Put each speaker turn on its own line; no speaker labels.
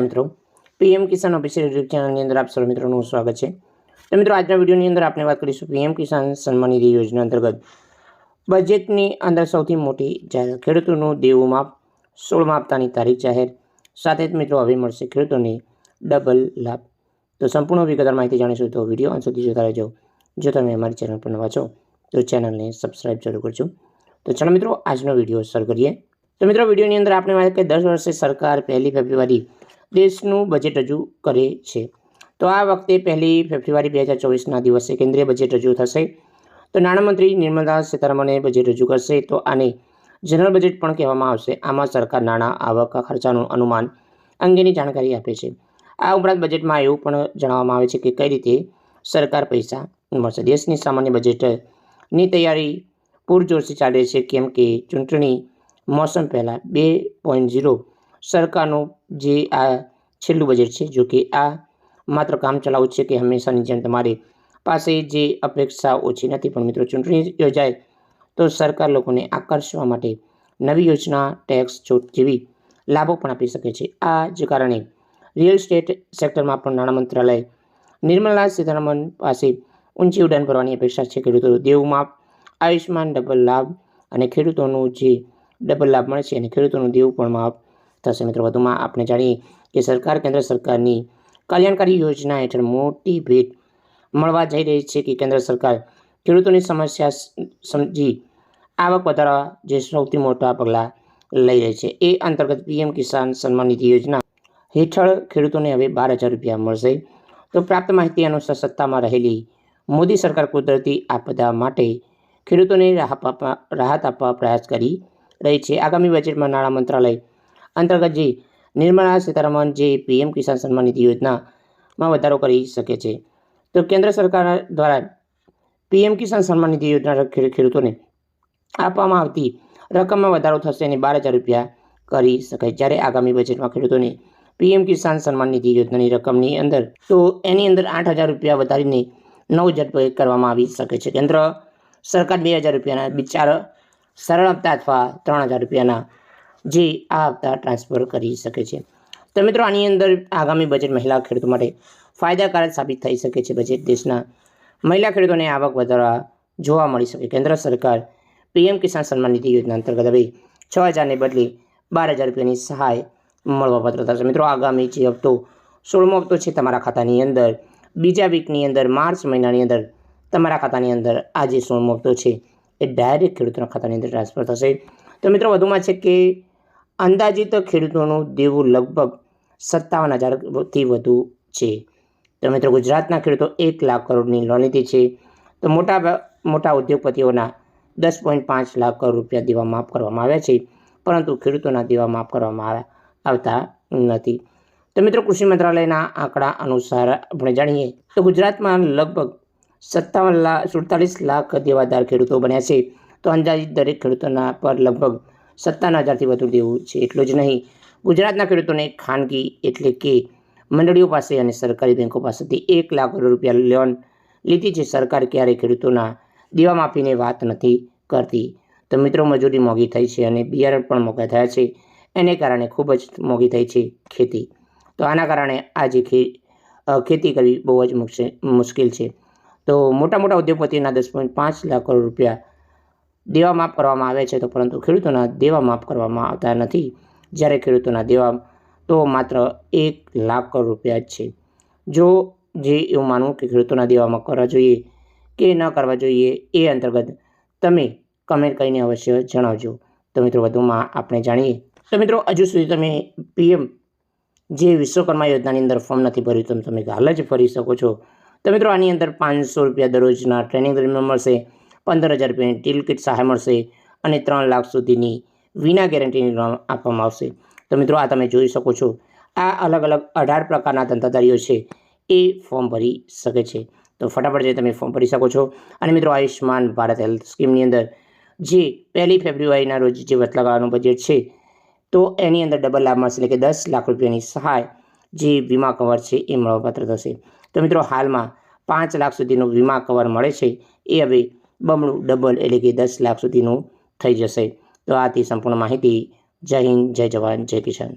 મિત્રો પીએમ કિસાન official YouTube ચેનલની અંદર આપ સર્વ મિત્રોનું સ્વાગત છે। તો મિત્રો આજના વિડીયોની અંદર આપણે વાત કરીશું પીએમ કિસાન સન્માન નિધિ યોજના અંતર્ગત બજેટની અંદર સૌથી મોટી જાહેરાત, ખેડૂતોનું દેવું માફ, 16મા હપ્તાની તારીખ જાહેર, સાથે જ મિત્રો હવે મળશે ખેડૂતોને ડબલ લાભ। તો સંપૂર્ણ વિગતવાર માહિતી જાણીશું, તો વિડીયો અંત સુધી જોતા રહેજો। જો તમે અમારી ચેનલ પર નવા છો તો ચેનલને સબસ્ક્રાઇબ જરૂર કરજો। તો ચાલો મિત્રો આજનો વિડીયો શરૂ કરીએ। તો મિત્રો વિડીયોની અંદર આપણે વાત કરીએ 10 વર્ષે સરકાર 1 ફેબ્રુઆરી દેશનું બજેટ રજૂ કરે છે। તો આ વખતે 1 ફેબ્રુઆરી 2024ના દિવસે કેન્દ્રીય બજેટ રજૂ થશે। તો નાણામંત્રી નિર્મલા સીતારમણે બજેટ રજૂ કરશે। તો આને જનરલ બજેટ પણ કહેવામાં આવશે। આમાં સરકાર નાણાં, આવક, ખર્ચાનું અનુમાન અંગેની જાણકારી આપે છે। આ ઉપરાંત બજેટમાં એવું પણ જણાવવામાં આવે છે કે કઈ રીતે સરકાર પૈસા મળશે। દેશની સામાન્ય બજેટની તૈયારી પૂરજોશથી ચાલે છે, કેમ કે ચૂંટણી મોસમ પહેલાં 2.0 સરકારનું જે આ છેલ્લું બજેટ છે। જો કે આ માત્ર કામ ચલાવું છે કે હંમેશાની જેમ તમારી પાસે જે અપેક્ષા ઓછી નથી, પણ મિત્રો ચૂંટણી યોજાય તો સરકાર લોકોને આકર્ષવા માટે નવી યોજના, ટેક્સ છૂટ જેવી લાભો પણ આપી શકે છે। આ જ કારણે રિયલ એસ્ટેટ સેક્ટરમાં પણ નાણાં મંત્રાલય નિર્મલા સીતારમણ પાસે ઊંચી ઉડાન ભરવાની અપેક્ષા છે। ખેડૂતો દેવું માફ, આયુષ્માન ડબલ લાભ અને ખેડૂતોનું જે ડબલ લાભ મળે છે અને ખેડૂતોનું દેવું પણ માફ થશે। મિત્રો વધુમાં આપણે જાણીએ કે સરકાર કેન્દ્ર સરકારની કલ્યાણકારી યોજના હેઠળ મોટી ભેટ મળવા જઈ રહી છે કે કેન્દ્ર સરકાર ખેડૂતોની સમસ્યા સમજી આવક વધારવા જે સૌથી મોટા પગલાં લઈ રહી છે। એ અંતર્ગત પીએમ કિસાન સન્માન નિધિ યોજના હેઠળ ખેડૂતોને હવે 12,000 રૂપિયા મળશે। તો પ્રાપ્ત માહિતી અનુસાર સત્તામાં રહેલી મોદી સરકાર કુદરતી આપદા માટે ખેડૂતોને રાહત આપવા પ્રયાસ કરી રહી છે। આગામી બજેટમાં નાણાં મંત્રાલય અંતર્ગત જે નિર્મલા સીતારમણ જે પીએમ કિસાન સન્માન નિધિ યોજનામાં વધારો કરી શકે છે। તો કેન્દ્ર સરકાર દ્વારા પીએમ કિસાન સન્માન નિધિ યોજના ખેડૂતોને આપવામાં આવતી રકમમાં વધારો થશે અને 12,000 રૂપિયા કરી શકાય। જ્યારે આગામી બજેટમાં ખેડૂતોને પીએમ કિસાન સન્માન નિધિ યોજનાની રકમની અંદર તો એની અંદર 8,000 રૂપિયા વધારીને 9,000 રૂપિયા કરવામાં આવી શકે છે। કેન્દ્ર સરકાર 2,000 રૂપિયાના બિચાર સરળ હપ્તા અથવા 3,000 રૂપિયાના જે આ હપ્તા ટ્રાન્સફર કરી શકે છે। તો મિત્રો આની અંદર આગામી બજેટ મહિલા ખેડૂતો માટે ફાયદાકારક સાબિત થઈ શકે છે। બજેટ દેશના મહિલા ખેડૂતોને આવક વધારવા જોવા મળી શકે। કેન્દ્ર સરકાર પીએમ કિસાન સન્માન નિધિ યોજના અંતર્ગત હવે 6,000ને બદલે 12,000 રૂપિયાની સહાય મળવાપાત્ર થશે। મિત્રો આગામી જે હપ્તો 16મો હપ્તો છે તમારા ખાતાની અંદર બીજા વીકની અંદર માર્ચ મહિનાની અંદર તમારા ખાતાની અંદર આ જે 16મો હપ્તો છે એ ડાયરેક્ટ ખેડૂતોના ખાતાની અંદર ટ્રાન્સફર થશે। તો મિત્રો વધુમાં છે કે અંદાજિત ખેડૂતોનું દેવું લગભગ 57,000થી વધુ છે। તો મિત્રો ગુજરાતના ખેડૂતો 1 લાખ કરોડની લોન લીધી છે। તો મોટા ઉદ્યોગપતિઓના 10.5 લાખ કરોડ રૂપિયા દેવા માફ કરવામાં આવ્યા છે, પરંતુ ખેડૂતોના દેવા માફ કરવામાં આવતા નથી। તો મિત્રો કૃષિ મંત્રાલયના આંકડા અનુસાર આપણે જાણીએ તો ગુજરાતમાં લગભગ 47 લાખ દેવાદાર ખેડૂતો બન્યા છે। તો અંદાજિત દરેક ખેડૂતોના પર લગભગ 57,000થી વધુ દેવું છે। એટલું જ નહીં, ગુજરાતના ખેડૂતોને ખાનગી એટલે કે મંડળીઓ પાસે અને સરકારી બેંકો પાસેથી 1 લાખ કરોડ રૂપિયા લોન લીધી છે। સરકાર ક્યારેય ખેડૂતોના દેવા માફીની વાત નથી કરતી। તો મિત્રો મજૂરી મોંઘી થઈ છે અને બિયારણ પણ મોંઘા થયા છે। એને કારણે ખૂબ જ મોંઘી થઈ છે ખેતી। તો આના કારણે આજે ખેતી કરવી બહુ જ મુશ્કેલ છે। તો મોટા ઉદ્યોગપતિઓના 10.5 લાખ કરોડ રૂપિયા દેવા માફ કરવામાં આવે છે, તો પરંતુ ખેડૂતોના દેવા માફ કરવામાં આવતા નથી। જ્યારે ખેડૂતોના દેવા તો માત્ર 1 લાખ કરોડ રૂપિયા જ છે। જો જે એવું માનવું કે ખેડૂતોના દેવા માફ કરવા જોઈએ કે ન કરવા જોઈએ એ અંતર્ગત તમે કમેન્ટ કરીને અવશ્ય જણાવજો। તો મિત્રો વધુમાં આપણે જાણીએ તો મિત્રો હજુ સુધી તમે પીએમ જે વિશ્વકર્મા યોજનાની અંદર ફોર્મ નથી ભર્યું તો તમે હાલ જ ભરી શકો છો। તો મિત્રો આની અંદર 500 રૂપિયા દરરોજના ટ્રેનિંગ દરમિયાન મળશે, 15,000 રૂપિયાની ટીલ કિટ સહાય મળશે અને 3 લાખ સુધીની વિના ગેરંટીની લોન આપવામાં આવશે। તો મિત્રો આ તમે જોઈ શકો છો, આ અલગ 18 પ્રકારના ધંધાદારીઓ છે એ ફોર્મ ભરી શકે છે। તો ફટાફટ જઈ તમે ફોર્મ ભરી શકો છો। અને મિત્રો આયુષ્માન ભારત હેલ્થ સ્કીમની અંદર જે 1 ફેબ્રુઆરીના રોજ જે વચલા ગાળાનું બજેટ છે તો એની અંદર ડબલ લાભ મળશે, એટલે કે 10 લાખ રૂપિયાની સહાય જે વીમા કવર છે એ મળવાપાત્ર થશે। તો મિત્રો હાલમાં 5 લાખ સુધીનું વીમા કવર મળે છે, એ હવે બમણું ડબલ એટલે કે 10 લાખ સુધીનું થઈ જશે। તો આથી સંપૂર્ણ માહિતી। જય હિન્દ, જય જવાન, જય કિસાન।